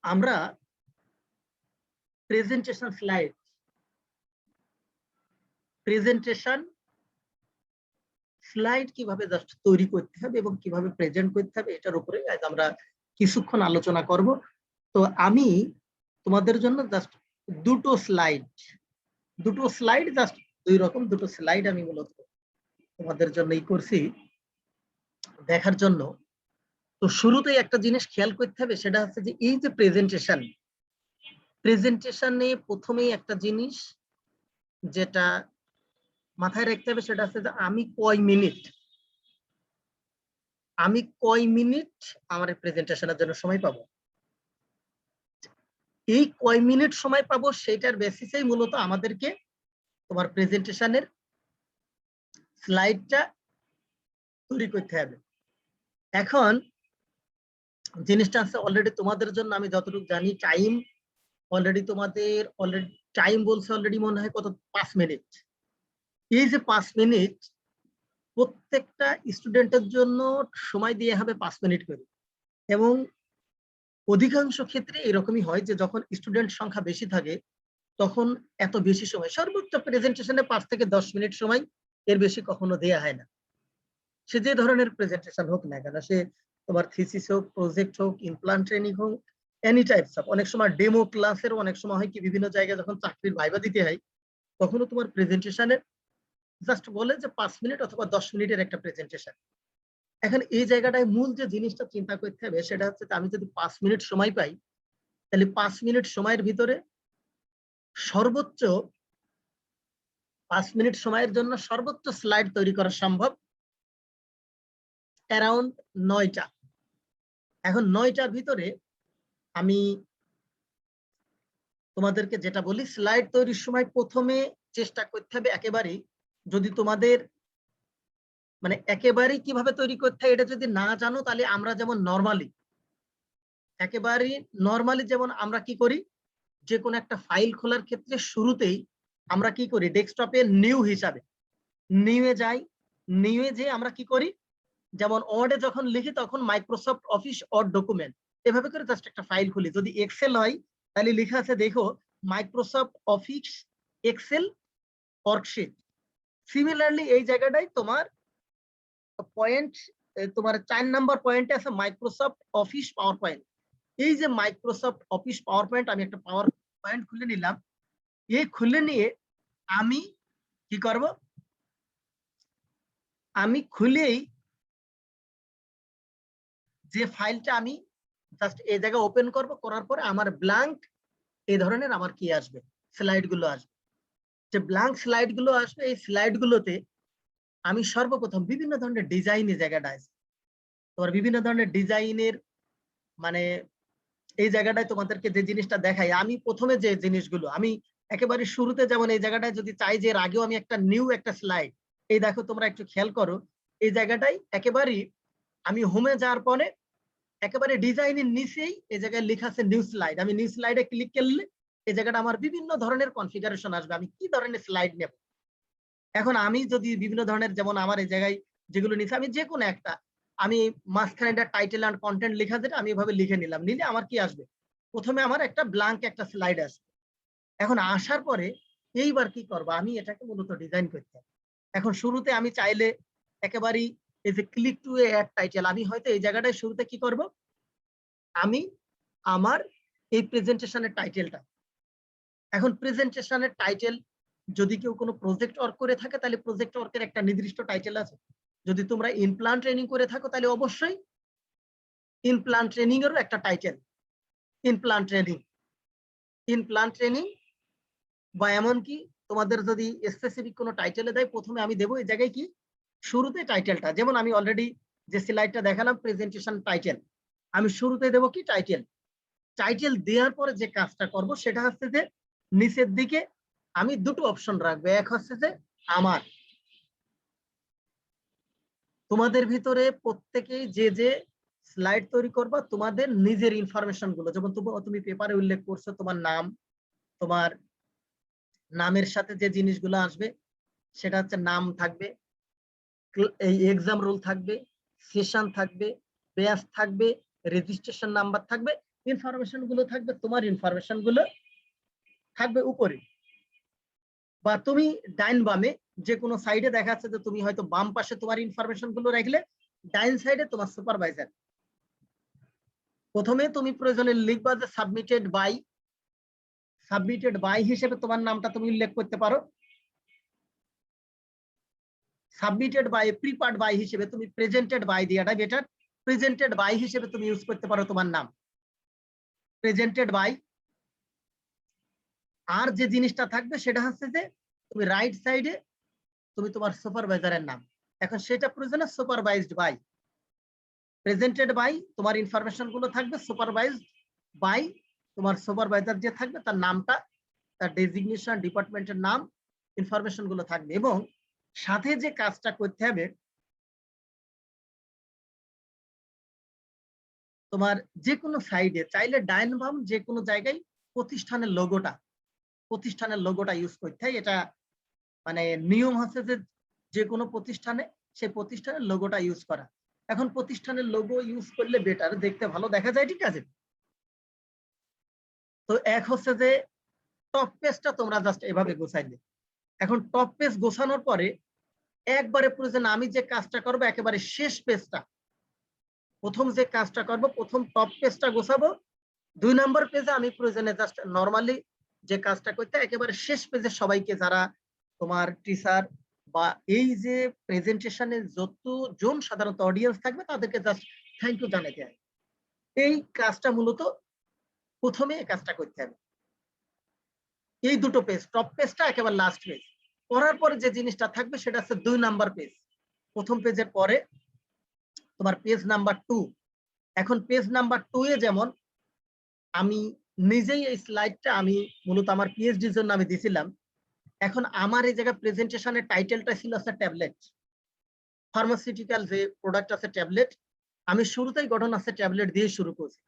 আমরা presentation slide কিভাবে just তৈরি করতে হবে এবং কিভাবে প্রেজেন্ট করতে হবে এটার উপরে আজ আমরা কিছুক্ষণ আলোচনা করব। তো আমি তোমাদের জন্য জাস্ট দুটো স্লাইড জাস্ট দুটো স্লাইড আমি মূলত তোমাদের জন্যই করছি দেখার জন্য। তো শুরুতেই একটা জিনিস খেয়াল করতে হবে, সেটা হচ্ছে যে এই যে প্রেজেন্টেশনে প্রথমেই একটা জিনিস যেটা মাথায় রাখতে হবে সেটা হচ্ছে যে আমি কয় মিনিট আমার প্রেজেন্টেশনের জন্য সময় পাবো। এই কয় মিনিট সময় পাবো সেটার বেসিসেই মূলত আমাদেরকে তোমার প্রেজেন্টেশনের স্লাইডটা তৈরি করতে হবে। এখন জিনিসটা আছে অলরেডি তোমাদের জন্য আমি যতটুকু জানি টাইম বলছে অলরেডি মনে হয় কত 5 মিনিট। এই যে 5 মিনিট প্রত্যেকটা স্টুডেন্টের জন্য সময় দিয়ে হবে 5 মিনিট করে, এবং অধিকাংশ ক্ষেত্রে এরকমই হয় যে যখন স্টুডেন্ট সংখ্যা বেশি থাকে তখন এত বেশি সময়, সর্বোচ্চ প্রেজেন্টেশনে 5 থেকে 10 মিনিট সময়, এর বেশি কখনো দেয়া হয় না। সে যে ধরনের প্রেজেন্টেশন হোক না কেন, সে তোমার থিসিস হোক, প্রজেক্ট হোক, ইমপ্লান্ট ট্রেনিং হোক, এনি টাইপস অফ, অনেক সময় ডেমো ক্লাসের অনেক সময় হয় কি বিভিন্ন জায়গায় যখন চাকরির ভাইবা দিতে হয় তখনও তোমার প্রেজেন্টেশনের জাস্ট বলে যে 5 মিনিট অথবা 10 মিনিটের একটা প্রেজেন্টেশন। এখন এই জায়গাটায় মূল যে জিনিসটা চিন্তা করতে হবে সেটা হচ্ছে আমি যদি 5 মিনিট সময় পাই তাহলে 5 মিনিট সময়ের ভিতরে সর্বোচ্চ 5 মিনিট সময়ের জন্য সর্বোচ্চ স্লাইড তৈরি করা সম্ভব অ্যারাউন্ড 9টা। এখন 9টার ভিতরে আমি তোমাদেরকে যেটা বলি, স্লাইড তৈরির সময় প্রথমে চেষ্টা করতে হবে একেবারেই, যদি তোমাদের মানে একেবারেই কিভাবে তৈরি করতে হয় এটা যদি না জানো তাহলে আমরা যেমন নর্মালি যেমন আমরা কি করি, যে কোনো একটা ফাইল খোলার ক্ষেত্রে শুরুতেই আমরা কি করি, ডেস্কটপে নিউয়ে যাই। নিউয়ে যে আমরা কি করি, যেমন ওয়ার্ডে যখন লিখি তখন মাইক্রোসফট অফিস ওয়ার্ড ডকুমেন্ট এভাবে করে জাস্ট একটা ফাইল খুলি। যদি এক্সেল হয় তাহলে লেখা আছে দেখো Microsoft Office Excel worksheet. Similarly এই জায়গাটাই তোমার পয়েন্ট, তোমার 4 নাম্বার পয়েন্টে আছে মাইক্রোসফট অফিস পাওয়ার পয়েন্ট। এই যে মাইক্রোসফট অফিস পাওয়ার পয়েন্ট, আমি একটা পাওয়ার পয়েন্ট খুলে নিলাম। এই খুলে নিয়ে আমি কি করব, আমি খুলেই যে ফাইলটা আমি জাস্ট এই জায়গায় ওপেন করব, করার পরে আমার ব্ল্যাঙ্ক এই ধরনের আমার কি আসবে, স্লাইড গুলো আসবে। যে ব্ল্যাঙ্ক স্লাইড গুলো আসবে, এই স্লাইড গুলোতে আমি সর্বপ্রথম বিভিন্ন ধরনের ডিজাইনের জায়গাটা আছে, তোমার বিভিন্ন ধরনের ডিজাইনের মানে এই জায়গাটায় তোমাদেরকে যে জিনিসটা দেখাই, আমি প্রথমে যে জিনিসগুলো আমি একেবারে শুরুতে, যেমন এই জায়গাটায় যদি চাই যে এর আগেও আমি একটা নিউ একটা স্লাইড, এই দেখো তোমরা একটু খেয়াল করো এই জায়গাটাই একেবারেই আমি হোমে যাওয়ার পরে একেবারে ডিজাইনের নিচেই এই জায়গায় লেখা আছে নিউ স্লাইড। আমি নিউ স্লাইডে ক্লিক করলে এই জায়গাটা আমার বিভিন্ন ধরনের কনফিগারেশন আসবে, আমি কি ধরনের স্লাইড নেব। এখন আমি যদি বিভিন্ন ধরনের, যেমন আমার এই জায়গায় যেগুলো নিচে আমি যে কোনো একটা, আমি মাঝখানে একটা টাইটেল অ্যান্ড কন্টেন্ট লেখা যেটা আমি এভাবে লিখে নিলাম, নিলে আমার কি আসবে, প্রথমে আমার একটা ব্ল্যাঙ্ক একটা স্লাইড আসবে। এখন আসার পরে এইবার কি করবো, আমি এটাকে মূলত ডিজাইন করতে হবে। এখন শুরুতে আমি চাইলে একেবারেই এই যে ক্লিক টু অ্যাড টাইটেল, আমি হয়তো এই জায়গাটায় শুরুতে কি করব, আমি আমার এই প্রেজেন্টেশনের টাইটেলটা, এখন প্রেজেন্টেশনের টাইটেল যদি কেউ কোনো প্রজেক্ট ওয়ার্ক করে থাকে তাহলে প্রজেক্ট ওয়ার্কের একটা নির্দিষ্ট টাইটেল আছে। যদি তোমরা ইনপ্লান্ট ট্রেনিং করে থাকো তাহলে অবশ্যই ইনপ্লান্ট ট্রেনিং এরও একটা টাইটেল, ইনপ্লান্ট ট্রেনিং বা এমনকি তোমাদের যদি স্পেসিফিক কোনো টাইটেলে দেয়, প্রথমে আমি দেবো এই জায়গায় কি শুরুতে টাইটেলটা, যেমন আমি অলরেডি যে স্লাইডটা দেখালাম প্রেজেন্টেশন টাইটেল, আমি শুরুতে দেবো কি টাইটেল দেওয়ার পরে যে কাজটা করব সেটা হচ্ছে যে নিচের দিকে আমি দুটো অপশন রাখবো। এক হচ্ছে যে আমার, তোমাদের ভিতরে প্রত্যেকেই যে যে স্লাইড তৈরি করবা তোমাদের নিজের ইনফরমেশন গুলো, যেমন তুমি পেপারে উল্লেখ করছো তোমার নাম, তোমার নামের সাথে যে জিনিসগুলো আসবে সেটা হচ্ছে নাম থাকবে, এই এক্সাম রোল থাকবে, সেশন থাকবে, ব্যাচ থাকবে, রেজিস্ট্রেশন নাম্বার থাকবে, ইনফরমেশন গুলো থাকবে, তোমার ইনফরমেশন গুলো থাকবে উপরে, বা তুমি ডাইন বামে যে কোনো সাইডে দেখা যাচ্ছে যে তুমি হয়তো বাম পাশে তোমার ইনফরমেশন গুলো রাখলে, ডাইন সাইডে তোমার সুপারভাইজার। প্রথমে তুমি প্রয়োজনে লিখবা যে সাবমিটেড বাই হিসেবে তোমার নামটা তুমি উল্লেখ করতে পারো। সাবমিটেড বাই, প্রিপার্ড বাই হিসেবে তুমি প্রেজেন্টেড বাই দিয়াটা বেটার। প্রেজেন্টেড বাই হিসেবে তুমি ইউজ করতে পারো তোমার নাম প্রেজেন্টেড বাই। আর যে জিনিসটা থাকবে সেটা হচ্ছে যে তুমি রাইট সাইডে তুমি তোমার সুপারভাইজারের নাম, এখন সেটা প্রয়োজনে সুপারভাইজড বাই। প্রেজেন্টেড বাই তোমার ইনফরমেশন গুলো থাকবে, সুপারভাইজড বাই তোমার সুপারভাইজার যে থাকবে তার নামটা, তার ডেজিগনেশন, ডিপার্টমেন্টের নাম, ইনফরমেশন গুলো থাকবে। এবং সাথে যে কাজটা করতে হবে, তোমার যে কোনো সাইডে চাইলে ডাইন বাম যে কোনো জায়গায় প্রতিষ্ঠানের লোগোটা ইউজ করতে হয়। এটা মানে নিয়ম হচ্ছে যে যে কোনো প্রতিষ্ঠানে সেই প্রতিষ্ঠানের লোগোটা ইউজ করা। এখন প্রতিষ্ঠানের লোগো ইউজ করলে বেটার, দেখতে ভালো দেখা যায়, ঠিক আছে। তো এক হচ্ছে যে টপ পেজটা তোমরা জাস্ট এভাবে গোছাইলে। এখন টপ পেজ গোছানোর পরে একবারে প্রয়োজন আমি যে কাজটা করবো একেবারে শেষ পেজটা, প্রথম যে কাজটা করব প্রথম টপ পেজটা গোছাবো, 2 নম্বর পেজে আমি প্রয়োজনে জাস্ট নরমালি যে কাজটা করতে একেবারে শেষ পেজে সবাইকে, যারা তোমার টিচার বা এই যে প্রেজেন্টেশনে যতজন সাধারণত অডিয়েন্স থাকবে তাদেরকে জাস্ট থ্যাংক ইউ জানাতে হয়। এই কাজটা মূলত প্রথমে এই কাজটা করতে হবে। এই দুটো পেজ, টপ পেজটা একেবারে লাস্ট পেজ করার পরে যে জিনিসটা থাকবে সেটা হচ্ছে 2 নাম্বার পেজ। প্রথম পেজের পরে তোমার পেজ নাম্বার 2। এখন পেজ নাম্বার 2 এ যেমন আমি নিজেই এই স্লাইডটা আমি মূলত আমার পিএইচডির জন্য আমি দিছিলাম। এখন আমার এই জায়গায় প্রেজেন্টেশনের টাইটেলটা ছিল আছে ট্যাবলেট, ফার্মাসিউটিক্যাল যে প্রোডাক্ট আছে ট্যাবলেট, আমি শুরুতেই গঠন আছে ট্যাবলেট দিয়ে শুরু করছি।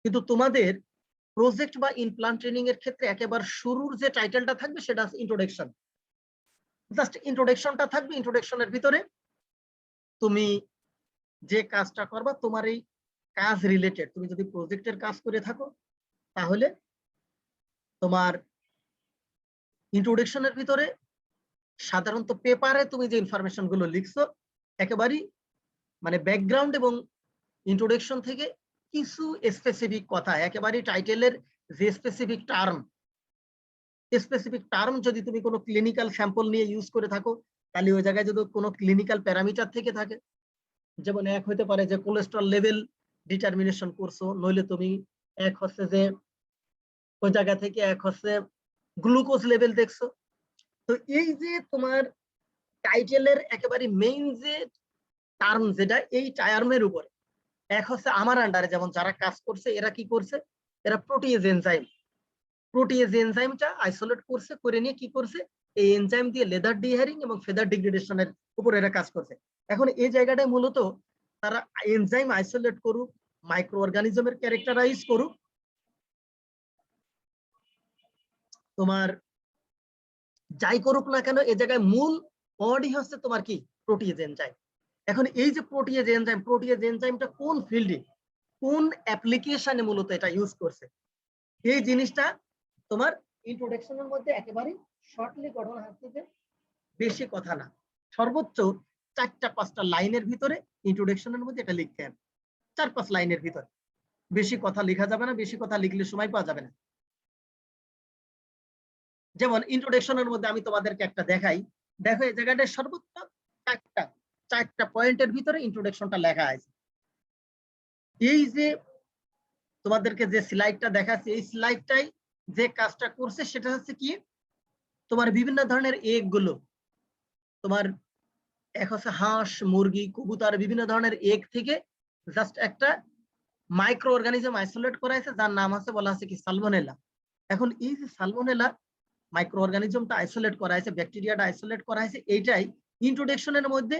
কিন্তু তোমাদের প্রজেক্ট বা ইনপ্লান্ট ট্রেনিং এর ক্ষেত্রে একেবারে শুরুর যে টাইটেলটা থাকবে সেটা আছে ইন্ট্রোডাকশন। জাস্ট ইন্ট্রোডাকশনটা থাকবে, ইন্ট্রোডাকশনের ভিতরে তুমি যে কাজটা করবা তোমার এই কাজ রিলেটেড, তুমি যদি প্রজেক্টের কাজ করে থাকো তাহলে তোমার ইন্ট্রোডাকশনের ভিতরে সাধারণত পেপারে তুমি যে ইনফরমেশন গুলো লিখছো একেবারেই মানে ব্যাকগ্রাউন্ড এবং ইন্ট্রোডাকশন থেকে কিছু স্পেসিফিক কথা, একেবারেই টাইটেলের যে স্পেসিফিক টার্ম যদি তুমি কোনো ক্লিনিক্যাল স্যাম্পল নিয়ে ইউজ করে থাকো তাহলে ওই জায়গায় যদি কোনো ক্লিনিক্যাল প্যারামিটার থেকে থাকে, যেমন এক হতে পারে যে কোলেস্ট্রল লেভেল ডিটারমিনেশন করছো, নইলে তুমি এক হচ্ছে যে ওই জায়গা থেকে এক হচ্ছে গ্লুকোজ লেভেল দেখছো। তো এই যে তোমার টাইটেলের একেবারে মেইন যে টার্ম যেটা, এই টার্মের উপরে এক হচ্ছে আমার আন্ডারে যেমন যারা কাজ করছে এরা কি করছে, এরা প্রোটিয়েজ এনজাইমটা আইসোলেট করছে, করে নিয়ে কি করছে এই এনজাইম দিয়ে লেদার ডিহারিং এবং ফেদার ডিগ্রেডেশনের উপর এরা কাজ করছে। এখন এই জায়গাটায় মূলত তারা এনজাইম আইসোলেট করুক, মাইক্রো অর্গানিজমের ক্যারেক্টারাইজ করুক, তোমার যাই করুক না কেন এ জায়গায় মূল বডি হচ্ছে তোমার কি প্রোটিয়েজ এনজাইম। এখন এই যে প্রোটিয়েজ এনজাইমটা কোন ফিল্ডে কোন অ্যাপ্লিকেশনে মূলত এটা ইউজ করছে, এই জিনিসটা তোমার ইন্ট্রোডাকশনের মধ্যে একেবারে শর্টলি গঠন হচ্ছে যে বেশি কথা না, সর্বোচ্চ 4-5টা লাইনের ভিতরে ইন্ট্রোডাকশনের মধ্যে এটা লিখতে হবে, 4-5 লাইনের ভিতরে। বেশি কথা লেখা যাবে না, বেশি কথা লিখলে সময় পাওয়া যাবে না। যেমন ইন্ট্রোডাকশনের মধ্যে আমি তোমাদেরকে একটা দেখাই, দেখো এই জায়গাটা সর্বোচ্চ 4টা পয়েন্টের ভিতরে ইন্ট্রোডাকশনটা লেখা আছে। এই যে তোমাদেরকে যে স্লাইডটা দেখাচ্ছি এই স্লাইডটাই যে কাজটা করছে সেটা হচ্ছে কি তোমার বিভিন্ন ধরনের এগ গুলো, তোমার এক হচ্ছে হাঁস, মুরগি, কবুতর, বিভিন্ন ধরনের এগ থেকে জাস্ট একটা মাইক্রো অর্গানিজম আইসোলেট করা হয়েছে যার নাম আছে বলা আছে কি সালমোনেলা। এখন এই যে সালমোনেলা মাইক্রো অর্গানিজমটা আইসোলেট করা হয়েছে, ব্যাকটেরিয়াটা আইসোলেট করা হয়েছে, এইটাই ইন্ট্রোডাকশনের মধ্যে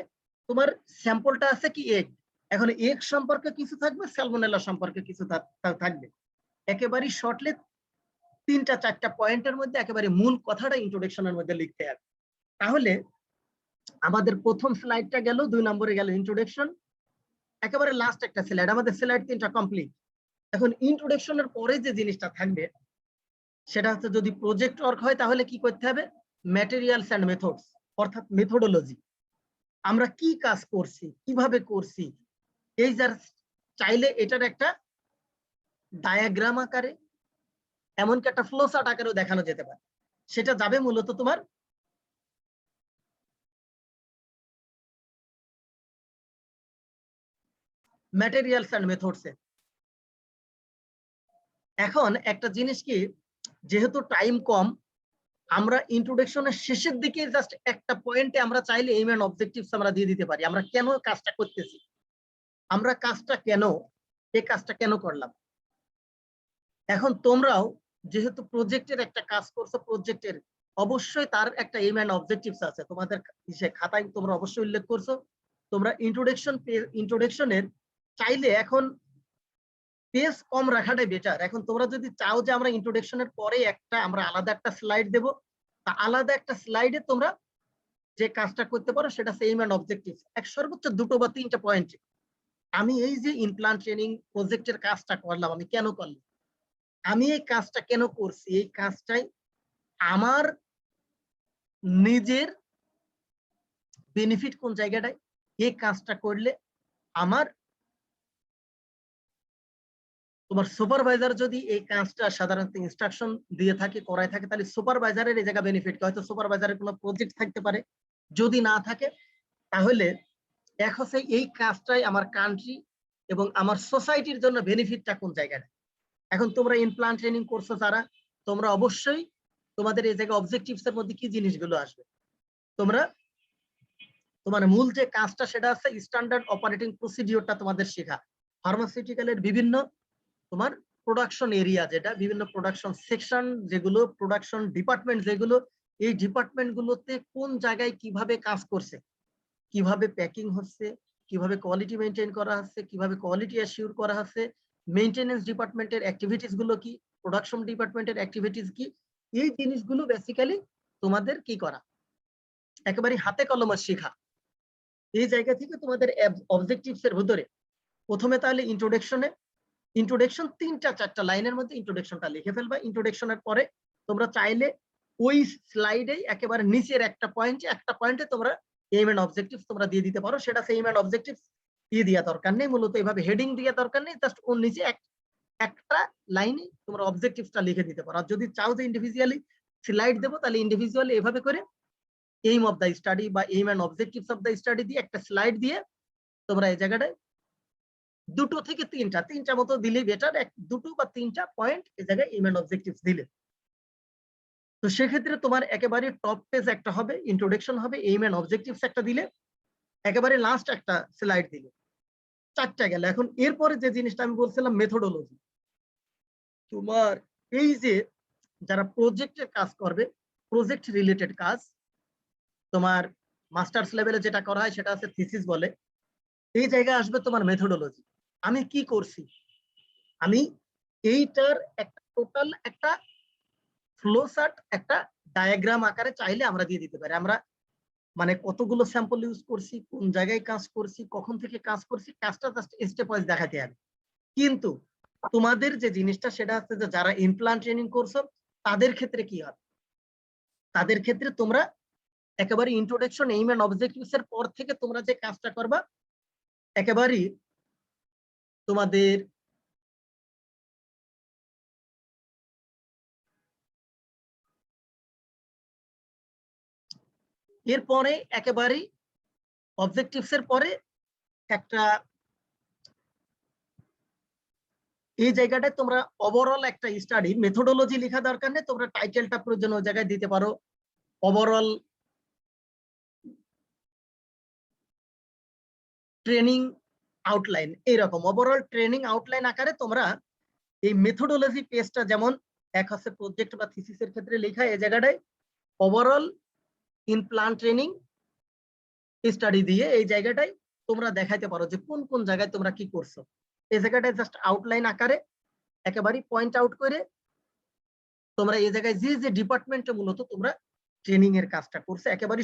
তোমার স্যাম্পলটা আছে কি এগ। এখন এগ সম্পর্কে কিছু থাকবে, সালমোনেলা সম্পর্কে কিছু থাকবে, একেবারেই শর্টলি 3-4টা পয়েন্টের মধ্যে একেবারে মূল কথাটা ইন্ট্রোডাকশনের মধ্যে লিখতে হবে। তাহলে আমাদের প্রথম স্লাইডটা গেল, 2 নম্বরে গেল ইন্ট্রোডাকশন, একেবারে লাস্ট একটা স্লাইড, আমাদের স্লাইড 3টা কমপ্লিট। এখন ইন্ট্রোডাকশনের পরে যে জিনিসটা থাকবে সেটা হচ্ছে যদি প্রজেক্ট ওয়ার্ক হয় তাহলে কি করতে হবে, ম্যাটেরিয়ালস এন্ড মেথডস, অর্থাৎ মেথোডোলজি, আমরা কি কাজ করছি, কিভাবে করছি, এই যার চাইলে এটার একটা ডায়াগ্রাম আকারে, এমনকি একটা ফ্লো চার্ট আকারেও দেখানো যেতে পারে। সেটা যাবে মূলত তোমার ম্যাটেরিয়ালস এন্ড মেথডস এ। এখন একটা জিনিস কি, যেহেতু টাইম কম, আমরা ইন্ট্রোডাকশনের শেষের দিকে জাস্ট একটা পয়েন্টে আমরা চাইলে এইম এন্ড অবজেক্টিভস আমরা দিয়ে দিতে পারি, আমরা কেন কাজটা করতেছি, আমরা কাজটা কেন, এই কাজটা কেন করলাম। এখন তোমরাও যেহেতু প্রজেক্টের একটা কাজ করছো, প্রজেক্টের অবশ্যই তার একটা এইম এন্ড অবজেক্টিভস আছে, তোমাদের খাতায় তোমরা অবশ্যই উল্লেখ করছো। তোমরা ইন্ট্রোডাকশনের চাইলে এখন পেজ কম রাখাটাই বেটার। এখন তোমরা যদি চাও যে আমরা ইন্ট্রোডাকশনের পরে আমরা আলাদা একটা স্লাইড দেব, তা আলাদা একটা স্লাইডে তোমরা যে কাজটা করতে পারো সেটা এইম এন্ড অবজেক্টিভ, এক সর্বোচ্চ 2 বা 3টা পয়েন্ট। আমি এই যে ইনপ্লান্ট ট্রেনিং প্রজেক্টের কাজটা করলাম, আমি কেন করলাম, আমি এই কাজটা কেন করছি, এই কাজটাই আমার নিজের বেনিফিট কোন জায়গাটায়, এই কাজটা করলে আমার, তোমার সুপারভাইজার যদি এই কাজটা সাধারণত ইনস্ট্রাকশন দিয়ে থাকে, করায় থাকে, তাহলে সুপারভাইজারের এই জায়গা বেনিফিট, হয়তো সুপারভাইজারের কোনো প্রজেক্ট থাকতে পারে, যদি না থাকে তাহলে এক হচ্ছে এই কাজটাই আমার কান্ট্রি এবং আমার সোসাইটির জন্য বেনিফিটটা কোন জায়গায়। এখন তোমরা ইনপ্লান্ট ট্রেনিং করছো যারা, তোমরা অবশ্যই তোমাদের এই জায়গায় অবজেক্টিভস এর মধ্যে কি জিনিসগুলো আসবে, তোমরা তোমার মূল যে কাজটা সেটা আছে স্ট্যান্ডার্ড অপারেটিং প্রসিডিওরটা তোমাদের শেখা, ফার্মাসিউটিক্যালের বিভিন্ন তোমার প্রোডাকশন এরিয়া, যেটা বিভিন্ন প্রোডাকশন সেকশন, যেগুলো প্রোডাকশন ডিপার্টমেন্ট, যেগুলো এই ডিপার্টমেন্ট গুলোতে কোন জায়গায় কিভাবে কাজ করছে, কিভাবে প্যাকিং হচ্ছে, কিভাবে কোয়ালিটি মেনটেন করা হচ্ছে, কিভাবে কোয়ালিটি অ্যাসিওর করা হচ্ছে, মেইনটেনেন্স ডিপার্টমেন্টের অ্যাক্টিভিটিস গুলো কি, প্রোডাকশন ডিপার্টমেন্টের অ্যাক্টিভিটিস কি, এই জিনিসগুলো বেসিক্যালি তোমাদের কি করা, একেবারে হাতে কলমে শেখা। এই জায়গা থেকে তোমাদের অবজেক্টিভস এর ভিতরে প্রথমে তাহলে ইন্ট্রোডাকশন 3-4টা লাইনের মধ্যে ইন্ট্রোডাকশনটা লিখে ফেলবা। ইন্ট্রোডাকশনের পরে তোমরা চাইলে ওই স্লাইডে একেবারে নিচের একটা পয়েন্টে তোমরা এইম এন্ড অবজেক্টিভস তোমরা দিয়ে দিতে পারো। সেটা এইম এন্ড অবজেক্টিভস দিয়ে দেওয়া দরকার নেই, মূলত এইভাবে হেডিং দিয়ে দরকার নেই, জাস্ট ওর নিচে একটা লাইনে তোমরা অবজেক্টিভসটা লিখে দিতে পারো। আর যদি চাও যে ইন্ডিভিজুয়ালি স্লাইড দেবো, তাহলে ইন্ডিভিজুয়ালি এভাবে করে এইম অফ দ্য স্টাডি বা aim and objectives of the study দিয়ে একটা স্লাইড দিয়ে তোমরা এই জায়গাটায় 2 থেকে 3টা মতো দিলেই বেটার, 2 বা 3টা পয়েন্ট এই জায়গায় এইম এন্ড অবজেক্টিভস দিলে। তো সেক্ষেত্রে তোমার একেবারে টপ পেজ একটা হবে, ইন্ট্রোডাকশন হবে, এইম এন্ড অবজেক্টিভস একটা দিলে, একেবারে লাস্ট একটা স্লাইড দিলে, 4টা গেল। এখন এরপরে যে জিনিসটা আমি বলছিলাম মেথোডোলজি, তোমার এই যে যারা প্রজেক্টের কাজ করবে, প্রজেক্ট রিলেটেড কাজ, তোমার মাস্টার্স লেভেলে যেটা করা হয় সেটা হচ্ছে থিসিস বলে, এই জায়গায় আসবে তোমার মেথোডোলজি। আমি কি করছি, আমি এইটার একটা টোটাল একটা ফ্লো চার্ট, একটা ডায়াগ্রাম আকারে চাইলে আমরা দিয়ে দিতে পারি। আমরা মানে কতগুলো স্যাম্পল ইউজ করছি, কোন জায়গায় কাজ করছি, কখন থেকে কাজ করছি, কাজটা জাস্ট স্টেপ ওয়াইজ দেখাতে হবে। কিন্তু তোমাদের যে জিনিসটা সেটা হচ্ছে যে যারা ইমপ্লান্ট ট্রেনিং করছো তাদের ক্ষেত্রে কি হবে, তাদের ক্ষেত্রে তোমরা একেবারে ইন্ট্রোডাকশন, এইম এন্ড অবজেক্টিভস এর পর থেকে তোমরা যে কাজটা করবা, একেবারেই তোমাদের এরপরে একেবারেই অবজেক্টিভস এর পরে একটা এই জায়গাটায় তোমরা ওভারঅল একটা স্টাডি মেথোডোলজি লেখা দরকার নেই, তোমরা টাইটেলটা প্রয়োজন ওই জায়গায় দিতে পারো, ওভারঅল ট্রেনিং আউটলাইন, এইরকম ওভারঅল ট্রেনিং আউটলাইন আকারে তোমরা এই মেথোডোলজি পেজটা, যেমন এক হচ্ছে প্রজেক্ট বা থিসিসের ক্ষেত্রে লেখা, এই জায়গাটায় overall in plan training study দিয়ে এই জায়গাটায় তোমরা দেখাইতে পারো যে কোন কোন জায়গায় তোমরা কি করছো। এই জায়গাটায় জাস্ট আউটলাইন আকারে একেবারে পয়েন্ট আউট করে তোমরা এই জায়গায় যে যে ডিপার্টমেন্টে মূলত তোমরা ট্রেনিং এর কাজটা করছো একেবারে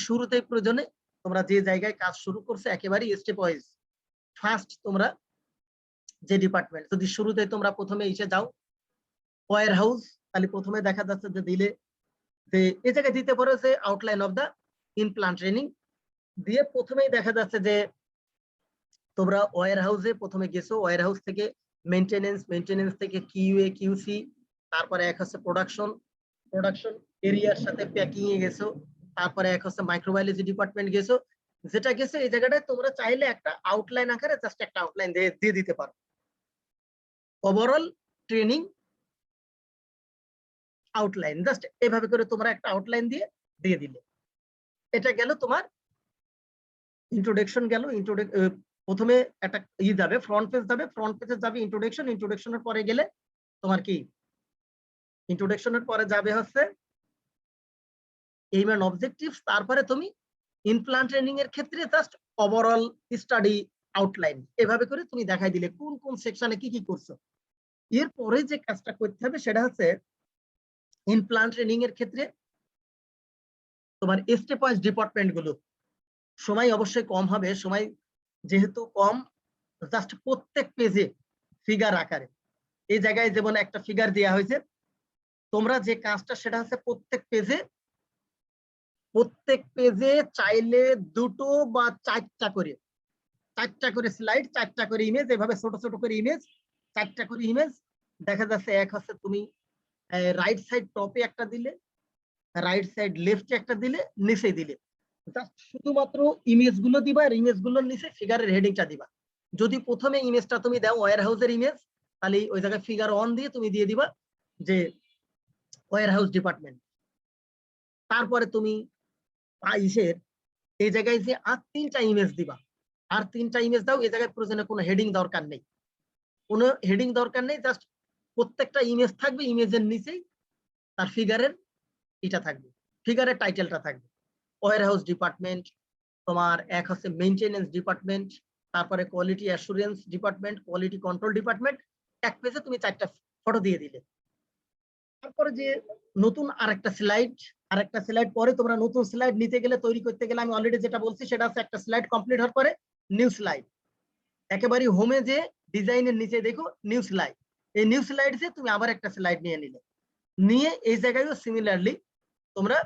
শুরুতেই প্রয়োজনে তোমরা যে জায়গায় কাজ শুরু করছো একেবারে স্টেপ ওয়াইজ ফার্স্ট তোমরা যে ডিপার্টমেন্ট, যদি শুরুতে তোমরা প্রথমে এসে যাও ওয়্যার হাউস, তাহলে প্রথমে দেখা যাচ্ছে যে দিলে যে এই জায়গায় দিতে পারো যে আউটলাইন অফ দা ইনপ্লান্ট ট্রেনিং দিয়ে প্রথমেই দেখা যাচ্ছে যে তোমরা ওয়্যার হাউসে প্রথমে গেছো, ওয়্যার হাউস থেকে মেইনটেনেন্স থেকে কিউএ কিউসি, তারপরে এক হচ্ছে প্রোডাকশন এরিয়ার সাথে প্যাকিং এ গেছো, তারপরে এক হচ্ছে মাইক্রোবায়োলজি ডিপার্টমেন্ট গেছো। যেটা গেছে এই জায়গাটায় তোমরা চাইলে একটা আউটলাইন আকারে জাস্ট একটা আউটলাইন দিয়ে দিতে পারো, ওভারঅল ট্রেনিং আউটলাইন, জাস্ট এভাবে করে তোমরা একটা আউটলাইন দিয়ে দিলে। এটা গেল তোমার ইন্ট্রোডাকশন গেল। প্রথমে একটা যাবে ফ্রন্ট পেজে যাবে ইন্ট্রোডাকশনের পরে গেলে তোমার কি ইন্ট্রোডাকশনের পরে যাবে হচ্ছে এইম এন্ড অবজেক্টিভস, তারপরে তুমি ইমপ্লান্ট ট্রেনিং এর ক্ষেত্রে জাস্ট ওভারঅল স্টাডি আউটলাইন, এভাবে করে তুমি দেখাই দিলে কোন কোন সেকশনে কি কি করছো। এরপরে যে কাজটা করতে হবে সেটা হচ্ছে ইমপ্লান্ট ট্রেনিং এর ক্ষেত্রে তোমার স্টেপ ওয়াইজ ডিপার্টমেন্ট গুলো, সময় অবশ্যই কম হবে, সময় যেহেতু কম, জাস্ট প্রত্যেক পেজে ফিগার আকারে এই জায়গায় যেমন একটা ফিগার দেওয়া হয়েছে, তোমরা যে কাজটা সেটা হচ্ছে প্রত্যেক পেজে চাইলে দুটো বা চারটা করে স্লাইড, চারটা করে ইমেজ, এভাবে ছোট ছোট করে ইমেজ, চারটা করে ইমেজ দেখা যাচ্ছে। এক হচ্ছে তুমি রাইট সাইড টপে একটা দিলে, রাইট সাইড লেফটে একটা দিলে, নিচে দিলে, জাস্ট শুধুমাত্র ইমেজ গুলো দিবা, আর ইমেজ গুলোর নিচে ফিগারের হেডিংটা দিবা। যদি প্রথমে ইমেজটা তুমি দাও ওয়্যার হাউসের ইমেজ, তাহলে ওই জায়গায় ফিগার 1 দিয়ে তুমি দিয়ে দিবা যে ওয়্যার হাউস ডিপার্টমেন্ট। তারপরে তুমি ইসের এই জায়গায় যে আর 3টা ইমেজ দিবা, আর 3টা ইমেজ দাও, এই জায়গায় প্রয়োজনে কোনো হেডিং দরকার নেই, জাস্ট প্রত্যেকটা ইমেজ থাকবে, ইমেজের নিচেই তার ফিগারের এটা থাকবে, ফিগারের টাইটেলটা থাকবে ওয়্যার হাউস ডিপার্টমেন্ট, তোমার এক হচ্ছে মেইনটেনেন্স ডিপার্টমেন্ট, তারপরে quality assurance department, quality control department. এক পেজে তুমি 4টা ফটো দিয়ে দিলে। তারপরে যে নতুন আরেকটা স্লাইড পরে তোমরা নতুন স্লাইড নিতে গেলে, তৈরি করতে গেলে, আমি অলরেডি যেটা বলছি সেটা হচ্ছে একটা স্লাইড কমপ্লিট হওয়ার পরে নিউ স্লাইড, একেবারে হোমে যে ডিজাইনের নিচে দেখো নিউ স্লাইড, এই নিউ স্লাইড যে তুমি আবার একটা স্লাইড নিয়ে এই জায়গায়ও সিমিলারলি তোমরা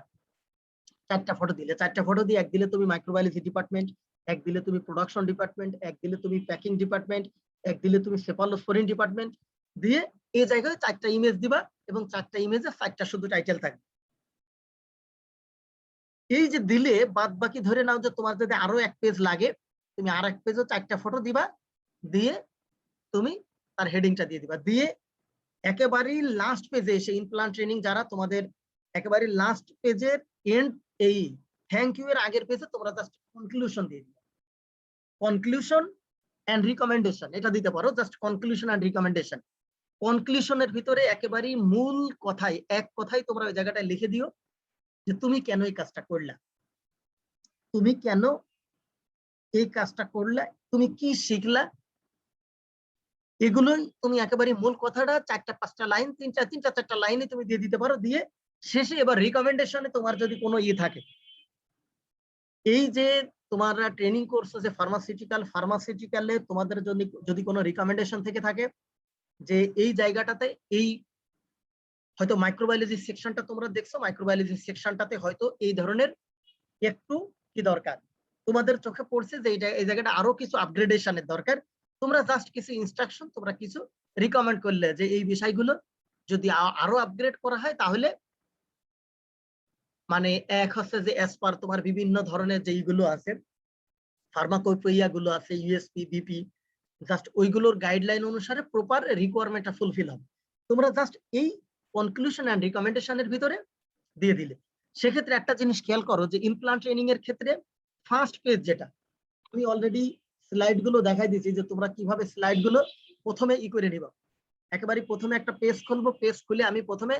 4টা ফটো দিলে, 4টা ফটো দিয়ে এক দিলে তুমি মাইক্রোবায়োলজি ডিপার্টমেন্ট, এক দিলে তুমি প্রোডাকশন ডিপার্টমেন্ট, এক দিলে তুমি প্যাকিং ডিপার্টমেন্ট, এক দিলে তুমি সেফালোস্পোরিন ডিপার্টমেন্ট দিয়ে এই জায়গায় 4টা ইমেজ দিবা, এবং 4টা ইমেজে 4টা শুধু টাইটেল থাকবে। এই যে দিলে বাদ বাকি ধরে নাও যে তোমার যদি আরো এক পেজ লাগে, তুমি আর এক পেজও 4টা ফটো দিবা, দিয়ে তুমি তার হেডিংটা দিয়ে দিবা, দিয়ে একেবারেই লাস্ট পেজে এসে ইমপ্লান্ট ট্রেনিং যারা তোমাদের একেবারে লাস্ট পেজের এন্ড, এই থ্যাংক ইউ এর আগের পেজে তোমরা জাস্ট কনক্লুশন দিয়ে দিবে, কনক্লুশন এন্ড রিকমেন্ডেশন এটা দিতে পারো, জাস্ট কনক্লুশন এন্ড রিকমেন্ডেশন। কনক্লুশনের ভিতরে একেবারেই মূল কথাই, এক কথাই তোমরা ওই জায়গাটায় লিখে দিও যে তুমি কেন এই কাজটা করলা, তুমি কেন এই কাজটা করলা, তুমি কি শিখলা, এগুলোই তুমি একেবারে মূল কথাটা 4টা-5টা লাইন, 3টা-4টা লাইনে তুমি দিয়ে দিতে পারো। দিয়ে শেষে এবার রিকমেন্ডেশনে তোমার যদি কোনো থাকে, এই যে তোমরা ট্রেনিং করছো যে ফার্মাসিউটিক্যালে তোমাদের যদি কোনো রিকমেন্ডেশন থেকে থাকে যে এই জায়গাটাতে, এই হয়তো মাইক্রোবায়োলজি সেকশনটা তোমরা দেখছো, মাইক্রোবায়োলজি সেকশনটাতে হয়তো এই ধরনের একটু কি দরকার, তোমাদের চোখে পড়ছে যে এই জায়গাটা আরো কিছু আপগ্রেডেশনের দরকার, তোমরা জাস্ট কিছু ইনস্ট্রাকশন, তোমরা কিছু রিকমেন্ড করলে যে এই বিষয়গুলো যদি আরো আপগ্রেড করা হয়, তাহলে মানে এক হচ্ছে যে অ্যাজ পার তোমার বিভিন্ন ধরনের যেইগুলো আছে, ফার্মাকোপেইয়া গুলো আছে, ইউএসপি বিপি, জাস্ট ওইগুলোর গাইডলাইন অনুসারে প্রপার রিকোয়ারমেন্টটা ফুলফিল হবে। তোমরা জাস্ট এই কনক্লুশন এন্ড রিকমেন্ডেশনের ভিতরে দিয়ে দিলে। সেক্ষেত্রে একটা জিনিস খেয়াল করো যে ইমপ্লান্ট ট্রেনিং এর ক্ষেত্রে ফার্স্ট পেজ যেটা, আমি অলরেডি স্লাইড গুলো দেখাই দিয়েছি যে তোমরা কিভাবে স্লাইড গুলো প্রথমে করে নিবা। একেবারে প্রথমে একটা পেজ খুলবো, পেজ খুলে আমি প্রথমে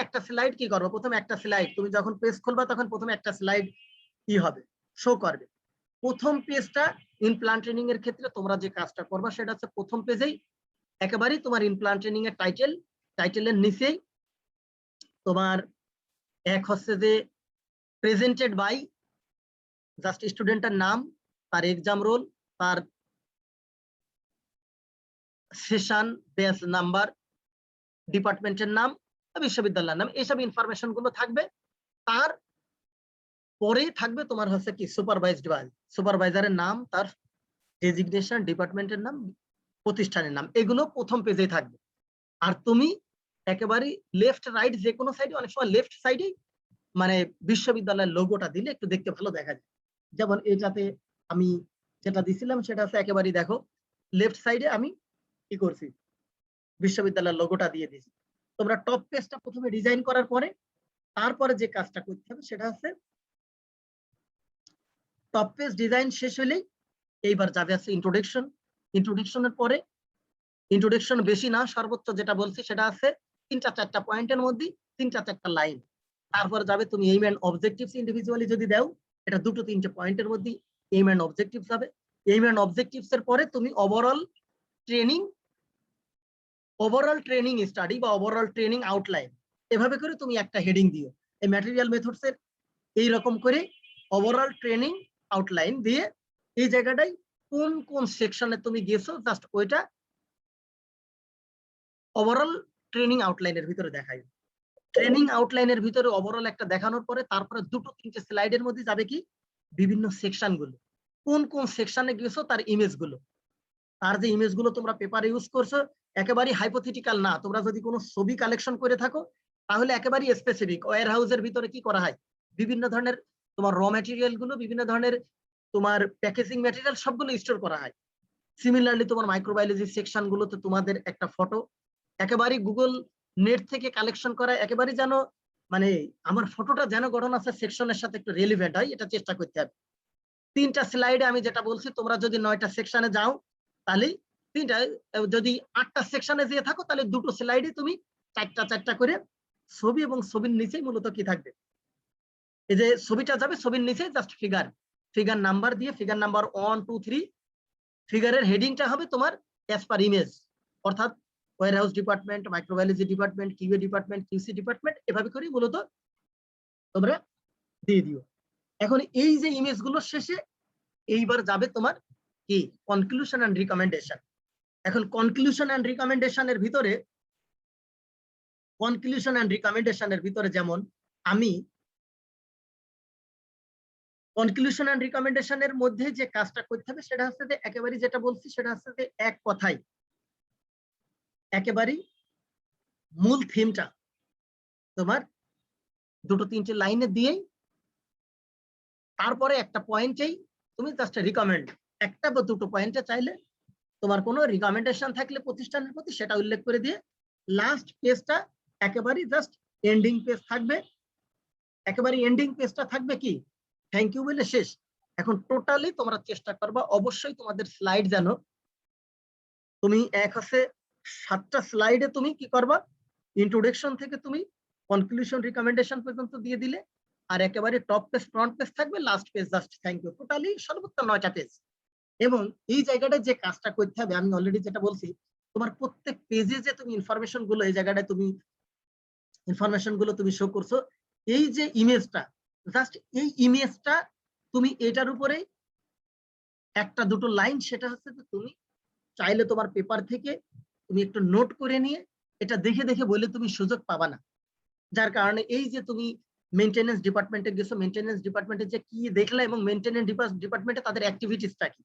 একটা স্লাইড কি করবো, প্রথমে একটা স্লাইড তুমি যখন পেজ খুলবা তখন প্রথমে একটা স্লাইড কি হবে, শো করবে। প্রথম পেজটা ইমপ্লান্ট ট্রেনিং এর ক্ষেত্রে তোমরা যে কাজটা করবা সেটা হচ্ছে প্রথম পেজেই একেবারেই তোমার ইমপ্লান্ট ট্রেনিং এর টাইটেলের নিচেই তোমার এক হচ্ছে যে প্রেজেন্টেড বাই, জাস্ট স্টুডেন্টের নাম, তার এক্সাম রোল, তার সেশন, ব্যাচ নাম্বার, ডিপার্টমেন্টের নাম, বিশ্ববিদ্যালয়ের নাম, এইসব ইনফরমেশন গুলো থাকবে। তার পরেই থাকবে তোমার হচ্ছে কি সুপারভাইজড বাই, সুপারভাইজারের নাম, তার ডেজিগনেশন, ডিপার্টমেন্টের নাম, প্রতিষ্ঠানের নাম, এগুলো প্রথম পেজেই থাকবে। আর তুমি একেবারে লেফট রাইট যে কোনো সাইডে, অনেক সময় লেফট সাইডে মানে বিশ্ববিদ্যালয়ের লোগোটা দিলে একটু দেখতে ভালো দেখা যায়। যেমন এটাতে আমি যেটা দিছিলাম সেটা হচ্ছে একেবারেই দেখো লেফট সাইডে আমি কি করছি, বিশ্ববিদ্যালয়ের লোগোটা দিয়ে দিয়েছি। তোমরা টপ পেজটা প্রথমে ডিজাইন করার পরে তারপরে যে কাজটা করতে হবে সেটা হচ্ছে টপ পেজ ডিজাইন শেষ হলেই এইবার যাবে আছে ইন্ট্রোডাকশন। ইন্ট্রোডাকশনের পরে, ইন্ট্রোডাকশন বেশি না, সর্বোচ্চ যেটা বলছি সেটা আছে 3-4টা পয়েন্টের মধ্যে 3-4টা লাইন। তারপরে যাবে তুমি এইম এন্ড অবজেক্টিভস, ইন্ডিভিজুয়ালি যদি দাও এটা 2-3টে পয়েন্টের মধ্যে এইম এন্ড অবজেক্টিভস হবে। এইম এন্ড অবজেক্টিভস এর পরে তুমি ওভারঅল ট্রেনিং স্টাডি বা ওভারঅল ট্রেনিং আউটলাইন, এভাবে করে তুমি একটা হেডিং দিও। এই ম্যাটেরিয়াল মেথডস এর এইরকম করে ওভারঅল ট্রেনিং আউটলাইন দিয়ে এই জায়গাটায় কোন কোন সেকশনে তুমি গেছো জাস্ট ওইটা ওভারঅল ট্রেনিং আউটলাইনের ভিতরে দেখাই। ট্রেনিং আউটলাইনের ভিতরে ওভারঅল একটা দেখানোর পরে তারপরে 2-3টে স্লাইডের মধ্যে যাবে কি বিভিন্ন সেকশন গুলো, কোন কোন সেকশনে গেছো তার ইমেজ গুলো। তার যে ইমেজ গুলো তোমরা পেপারে ইউজ করছো একেবারেই হাইপোথেটিক্যাল না। তোমরা যদি কোনো ছবি কালেকশন করে থাকো তাহলে একেবারেই স্পেসিফিক। ওয়্যার হাউসের ভিতরে কি করা হয়, বিভিন্ন ধরনের তোমার র ম্যাটেরিয়াল গুলো, বিভিন্ন ধরনের তোমার প্যাকেজিং ম্যাটেরিয়াল সবগুলো স্টোর করা হয়। সিমিলারলি তোমার মাইক্রোবায়োলজি সেকশন গুলোতে তোমাদের একটা ফটো একেবারেই গুগল নেট থেকে কালেকশন করা, একেবারেই যেন মানে আমার ফটোটা যেন গঠন আছে সেকশনের সাথে একটু রেলিভেন্ট হয়, এটা চেষ্টা করতে হবে। 3টা স্লাইডে আমি যেটা বলছি, তোমরা যদি 9টা সেকশনে যাও তাহলে 3টা, যদি 8টা সেকশনে যেয়ে থাকো তাহলে 2টো স্লাইডে তুমি 4টা করে ছবি, এবং ছবির নিচে মূলত কি থাকবে, এই যে ছবিটা যাবে ছবির নিচে জাস্ট ফিগার নাম্বার দিয়ে, ফিগার নাম্বার 1, 2, 3, ফিগারের হেডিংটা হবে তোমার অ্যাজ পার ইমেজ, অর্থাৎ warehouse department, microbiology department, QA department, QC department, এভাবে করে মূলত তোমরা দিয়ে দিও। এখন এই যে ইমেজ গুলো শেষে এইবার যাবে তোমার কি কনক্লুশন এন্ড রিকমেন্ডেশন। এখন কনক্লুশন এন্ড রিকমেন্ডেশনের ভিতরে যেমন আমি কনক্লুশন এন্ড রিকমেন্ডেশনের মধ্যে যে কাজটা করতে হবে সেটা হচ্ছে যে একেবারে যেটা বলছি সেটা হচ্ছে যে এক কথায় একেবারে মূল থিমটা তোমার 2-3টে লাইনে দিয়েই তারপরে একটা পয়েন্টেই তুমি জাস্ট রিকমেন্ড, একটা বা 2টো পয়েন্টে চাইলে তোমার কোনো রিকমেন্ডেশন থাকলে প্রতিষ্ঠানের প্রতি সেটা উল্লেখ করে দিয়ে লাস্ট পেজটা একেবারে জাস্ট এন্ডিং পেজ থাকবে। একেবারে এন্ডিং পেজটা থাকবে কি থ্যাংক ইউ বলে শেষ। এখন টোটালি তোমরা চেষ্টা করবা অবশ্যই তোমাদের স্লাইড যেন তুমি এক হচ্ছে 7টা স্লাইডে তুমি কি করবা, ইন্ট্রোডাকশন থেকে তুমি কনক্লুশন রিকমেন্ডেশন পর্যন্ত দিয়ে দিলে, আর একেবারে টপ পেজ ফ্রন্ট পেজ থাকবে, last page just thank you, totally সর্বোচ্চ 9টা পেজ। এবং এই জায়গাটা যে কাজটা করতে হবে আমি অলরেডি যেটা বলছি, তোমার প্রত্যেক পেজে যে তুমি ইনফরমেশন গুলো এই জায়গাটায় তুমি ইনফরমেশন গুলো তুমি শো করছো, এই যে ইমেজটা জাস্ট এই ইমেজটা তুমি এটার উপরে 1-2টো লাইন, সেটা হচ্ছে যে তুমি চাইলে তোমার পেপার থেকে তুমি একটু নোট করে নিয়ে এটা দেখে দেখে বলে তুমি সুযোগ পাবা না। যার কারণে এই যে তুমি মেইনটেনেন্স ডিপার্টমেন্টে গেছো, মেইনটেনেন্স ডিপার্টমেন্টে যে কি দেখলা এবং মেইনটেনেন্স ডিপার্টমেন্টে তাদের অ্যাক্টিভিটিসটা কি,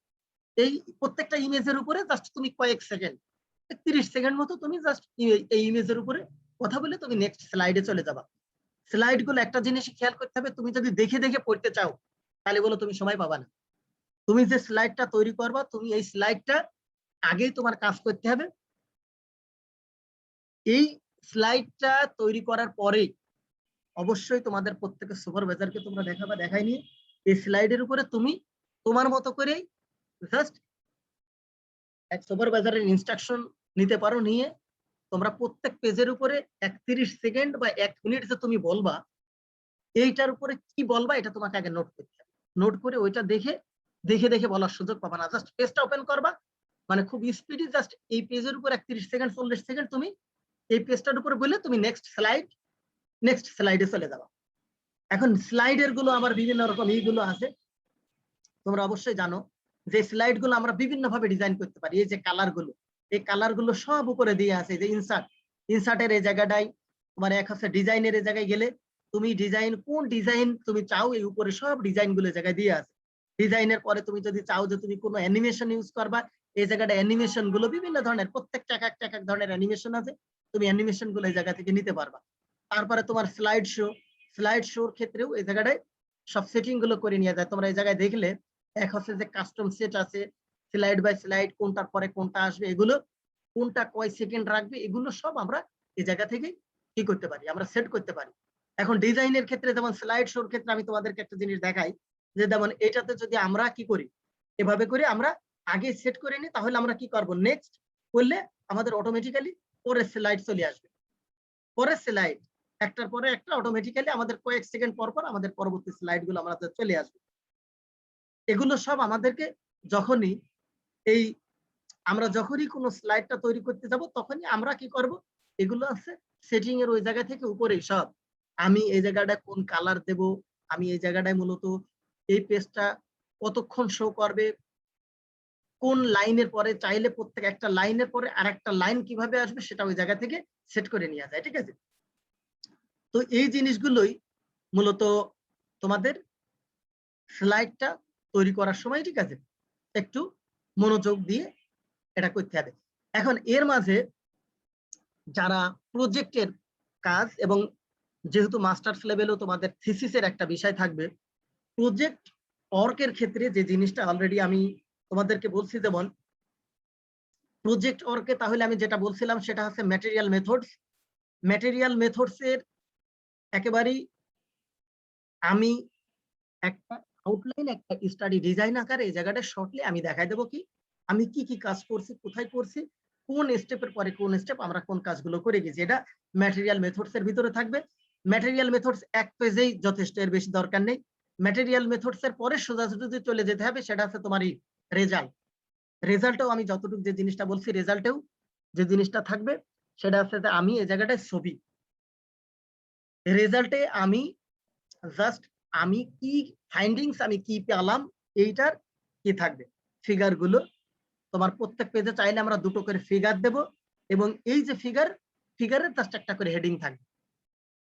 এই প্রত্যেকটা ইমেজের উপরে জাস্ট তুমি কয়েক সেকেন্ড 30 সেকেন্ড মতো তুমি জাস্ট এই ইমেজের উপরে কথা বলে তুমি নেক্সট স্লাইডে চলে যাবা। স্লাইড গুলো একটা জিনিস খেয়াল করতে হবে, তুমি যদি দেখে দেখে পড়তে চাও তাহলে বলো তুমি সময় পাবা না। তুমি যে স্লাইডটা তৈরি করবা তুমি এই স্লাইডটা আগেই তোমার কাজ করতে হবে। এই স্লাইডটা তৈরি করার পরেই অবশ্যই তোমাদের প্রত্যেকের সুপারভাইজারকে তোমরা দেখাবা, দেখাই নিয়ে এই স্লাইডের উপরে তুমি তোমার মতো করেই জাস্ট এক সুপারভাইজারের ইনস্ট্রাকশন নিতে পারো, নিয়ে তোমরা প্রত্যেক পেজের উপরে 31 সেকেন্ড বা 1 মিনিট যে তুমি বলবা এইটার উপরে কি বলবা এটা তোমাকে আগে নোট করতে হবে। নোট করে ওইটা দেখে দেখে দেখে বলার সুযোগ পাবা না, জাস্ট পেজটা ওপেন করবা, মানে খুব স্পিডি জাস্ট এই পেজের উপর 31 সেকেন্ড 40 সেকেন্ড তুমি এই পেজটার উপরে বলে তুমি নেক্সট স্লাইডে চলে যাবা। এখন স্লাইডের গুলো আমার বিভিন্ন রকম এইগুলো আছে, তোমরা অবশ্যই জানো যে স্লাইড গুলো আমরা বিভিন্ন ভাবে ডিজাইন করতে পারি। এই যে কালার গুলো, এই কালার গুলো সব উপরে দিয়ে আছে, যে ইনসার্টের এই জায়গাটায় তোমার এক হচ্ছে ডিজাইনের এই জায়গায় গেলে তুমি ডিজাইন কোন ডিজাইন তুমি চাও, এই উপরে সব ডিজাইন গুলো জায়গায় দিয়ে আছে। ডিজাইনের পরে তুমি যদি চাও যে তুমি কোনো অ্যানিমেশন ইউজ করবা, এই জায়গাটা অ্যানিমেশন গুলো বিভিন্ন ধরনের, প্রত্যেকটা এক এক ধরনের অ্যানিমেশন আছে, তুমি অ্যানিমেশন গুলো এই জায়গা থেকে নিতে পারবা। তারপরে তোমার স্লাইড শোর ক্ষেত্রেও এই জায়গাটায় সব সেটিং গুলো করে নিয়ে যায়। তোমরা এই জায়গায় দেখলে এক হচ্ছে যে কাস্টম সেট আছে, স্লাইড বাই স্লাইড, কোনটার পরে কোনটা আসবে, এগুলো কোনটা কয় সেকেন্ড রাখবে, এগুলো সব আমরা এই জায়গা থেকে কি করতে পারি, আমরা সেট করতে পারি। এখন ডিজাইনের ক্ষেত্রে যেমন স্লাইড শোর ক্ষেত্রে আমি তোমাদেরকে একটা জিনিস দেখাই, যে যেমন এটাতে যদি আমরা কি করি, এভাবে করে আমরা আগে সেট করে নিই, তাহলে আমরা কি করব, নেক্সট করলে আমাদের অটোমেটিক্যালি পরের স্লাইড চলে আসবে। পরের স্লাইড একটার পরে একটা অটোমেটিক্যালি আমাদের কয়েক সেকেন্ড পর পর আমাদের পরবর্তী স্লাইড গুলো আমাদের চলে আসবে। এগুলো সব আমাদেরকে যখনই এই আমরা যখনই কোনো স্লাইডটা তৈরি করতে যাব, তখনই আমরা কি করব, এগুলো আছে সেটিং এর ওই জায়গা থেকে উপরেই সব, আমি এই জায়গাটায় কোন কালার দেব, আমি এই জায়গাটায় মূলত এই পেজটা কতক্ষণ শো করবে, কোন লাইনের পরে চাইলে প্রত্যেক একটা লাইনের পরে আর একটা লাইন কিভাবে আসবে, সেটা ওই জায়গা থেকে সেট করে নিয়ে যায়। ঠিক আছে, তো এই জিনিসগুলোই মূলত তোমাদের স্লাইডটা তৈরি করার সময়, ঠিক আছে, একটু মনোযোগ দিয়ে এটা করতে হবে। এখন এর মাঝে যারা প্রজেক্টের কাজ, এবং যেহেতু মাস্টার্স লেভেলেও তোমাদের থিসিসের একটা বিষয় থাকবে, প্রজেক্ট ওয়ার্কের ক্ষেত্রে যে জিনিসটা অলরেডি আমি তোমাদেরকে বলছি, যেমন প্রজেক্ট ওয়ার্কে তাহলে আমি যেটা বলছিলাম সেটা হচ্ছে ম্যাটেরিয়াল মেথডস এর একেবারেই আমি একটা আউটলাইন, একটা স্টাডি ডিজাইন আকারে এই জায়গাটা শর্টলি আমি দেখাই দেবো কি আমি কি কি কাজ করছি, কোথায় করছি, কোন স্টেপের পরে কোন স্টেপ আমরা কোন কাজগুলো করে গেছি, এটা ম্যাটেরিয়াল মেথডস এর ভিতরে থাকবে। ম্যাটেরিয়াল মেথডস এক পেজেই যথেষ্ট, এর বেশি দরকার নেই। ম্যাটেরিয়াল মেথডস এর পরে সোজাসুজি চলে যেতে হবে, সেটা হচ্ছে তোমারই রেজাল্টেও আমি যতটুকু যে জিনিসটা বলছি, রেজাল্টেও যে জিনিসটা থাকবে সেটা হচ্ছে যে আমি এই জায়গাটায় ছবি, রেজাল্টে আমি জাস্ট আমি কি ফাইন্ডিংস, আমি কি পেলাম, এইটার কি থাকবে, ফিগার গুলো তোমার প্রত্যেক পেজে চাইলে আমরা দুটো করে ফিগার দেব, এবং এই যে ফিগারের জাস্ট একটা করে হেডিং থাকবে,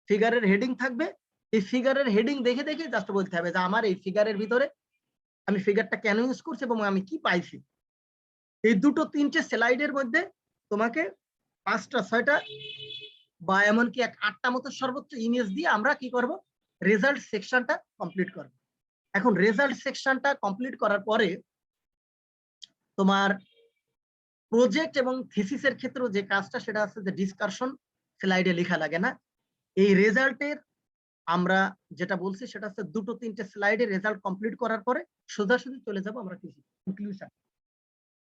ফিগারের হেডিং থাকবে। এই ফিগারের হেডিং দেখে দেখে জাস্ট বলতে হবে যে আমার এই ফিগারের ভিতরে আমি ফিগারটা কেন ইউজ করছি এবং আমি কি পাইছি। এই দুটো তিনটে স্লাইডের মধ্যে তোমাকে 5টা 6টা বা এমনকি 8টা মতো সর্বোচ্চ ইমেজ দিয়ে আমরা কি করব, রেজাল্ট সেকশনটা কমপ্লিট করব। এখন রেজাল্ট সেকশনটা কমপ্লিট করার পরে তোমার প্রজেক্ট এবং থিসিসের ক্ষেত্রেও যে কাজটা, সেটা হচ্ছে যে ডিসকাশন স্লাইডে লেখা লাগে না। এই রেজাল্টের আমরা যেটা বলছি সেটা হচ্ছে দুটো তিনটে স্লাইডে রেজাল্ট কমপ্লিট করার পরে সোজাসুজি চলে যাব আমরা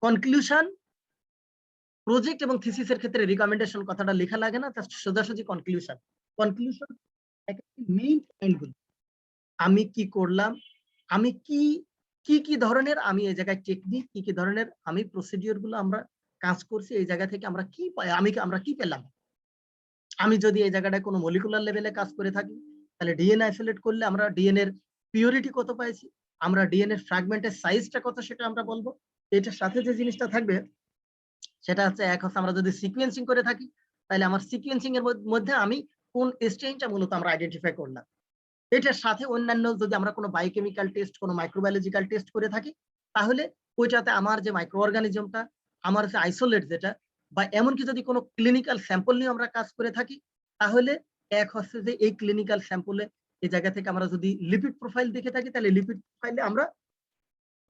কনক্লুশন। প্রজেক্ট এবং থিসিসের ক্ষেত্রে রিকমেন্ডেশন কথাটা লেখা লাগে না, জাস্ট সোজাসুজি কনক্লুশন মেইন পয়েন্টগুলো, আমি কি করলাম, আমি কি কি কি ধরনের আমি এই জায়গায় টেকনিক, কি কি ধরনের আমি প্রসিডিওর গুলো আমরা কাজ করছি, এই জায়গা থেকে আমরা কি পাই, আমরা কি পেলাম। আমি যদি এই জায়গাটায় কোনো মলিকুলার লেভেলে কাজ করে থাকি, তাহলে ডিএনএ আইসোলেট করলে আমরা ডিএনএ এর পিউরিটি কত পাইছি, আমরা ডিএনএ এর ফ্র্যাগমেন্টের সাইজটা কত, সেটা আমরা বলবো। এটার সাথে যে জিনিসটা থাকবে সেটা হচ্ছে, এক হচ্ছে আমরা যদি সিকোয়েন্সিং করে থাকি, তাহলে আমার সিকোয়েন্সিং এর মধ্যে আমি কোন স্ট্রেনটা মূলত আমরা আইডেন্টিফাই করলাম। এটার সাথে অন্যান্য যদি আমরা কোনো বায়োকেমিক্যাল টেস্ট, কোনো মাইক্রোবায়োলজিক্যাল টেস্ট করে থাকি, তাহলে ওইটাতে আমার যে মাইক্রো অর্গানিজমটা, আমার যে আইসোলেট যেটা, বা এমনকি যদি কোনো ক্লিনিক্যাল স্যাম্পল নিয়ে আমরা কাজ করে থাকি, তাহলে এক হচ্ছে যে এই ক্লিনিক্যাল স্যাম্পলে এই জায়গা থেকে আমরা যদি লিপিড প্রোফাইল দেখে থাকি, তাহলে লিপিড প্রোফাইলে আমরা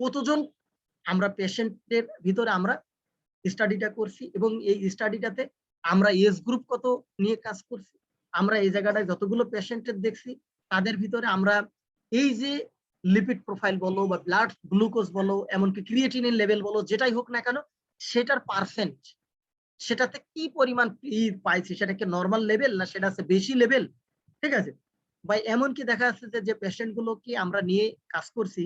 কতজন আমরা পেশেন্টের ভিতরে আমরা স্টাডিটা করছি, এবং এই স্টাডিটাতে আমরা এজ গ্রুপ কত নিয়ে কাজ করছি, আমরা এই জায়গাটায় যতগুলো পেশেন্টের দেখছি তাদের ভিতরে আমরা এই যে লিপিড প্রোফাইল বলো বা ব্লাড গ্লুকোজ বলো, এমনকি ক্রিয়েটিনিন লেভেল বলো, যেটাই হোক না কেন, সেটার পার্সেন্ট, সেটাতে কি পরিমাণ পাইছি, সেটা কি নর্মাল লেভেল না সেটা আছে বেশি লেভেল। ঠিক আছে, বা এমনকি দেখা যাচ্ছে যে পেশেন্ট গুলোকে আমরা নিয়ে কাজ করছি,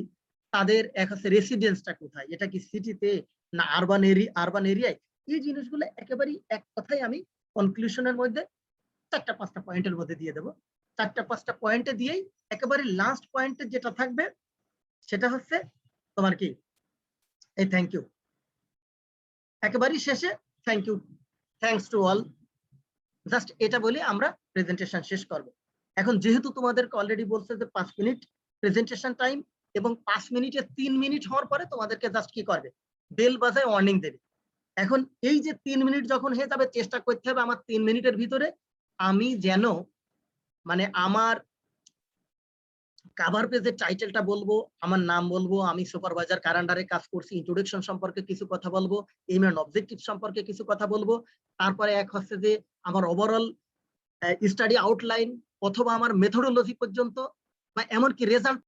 তাদের এক হচ্ছে রেসিডেন্সটা কোথায়, এটা কি সিটিতে না আরবান এরিয়ায়, এই জিনিসগুলো একেবারেই এক কথায় আমি কনক্লুশনের মধ্যে 4টা 5টা পয়েন্টের মধ্যে দিয়ে দেবো। 4টা 5টা পয়েন্টে দিয়েই একেবারে লাস্ট পয়েন্টে যেটা থাকবে সেটা হচ্ছে তোমার কি, এই থ্যাংক ইউ। একেবারেই শেষে থ্যাংকস টু অল, জাস্ট এটা বলে আমরা প্রেজেন্টেশন শেষ করব। এখন যেহেতু তোমাদেরকে অলরেডি বলছে যে 5 মিনিট প্রেজেন্টেশন টাইম, এবং 5 মিনিটে 3 মিনিট হওয়ার পরে তোমাদেরকে জাস্ট কি করবে, বেল বাজায় ওয়ার্নিং দেবে। এখন এই যে 3 মিনিট যখন হয়ে যাবে, চেষ্টা করতে হবে আমার 3 মিনিটের ভিতরে আমি যেন মানে আমার কভার পেজের টাইটেলটা বলবো, আমার নাম বলবো, আমি সুপারভাইজার কার আন্ডারে কাজ করছি, ইন্ট্রোডাকশন সম্পর্কে কিছু কথা বলবো, এইম এন্ড অবজেক্টিভ সম্পর্কে কিছু কথা বলবো, তারপরে এক হচ্ছে যে আমার ওভারঅল স্টাডি আউটলাইন অথবা আমার মেথোডোলজি পর্যন্ত, বা এমনকি রেজাল্ট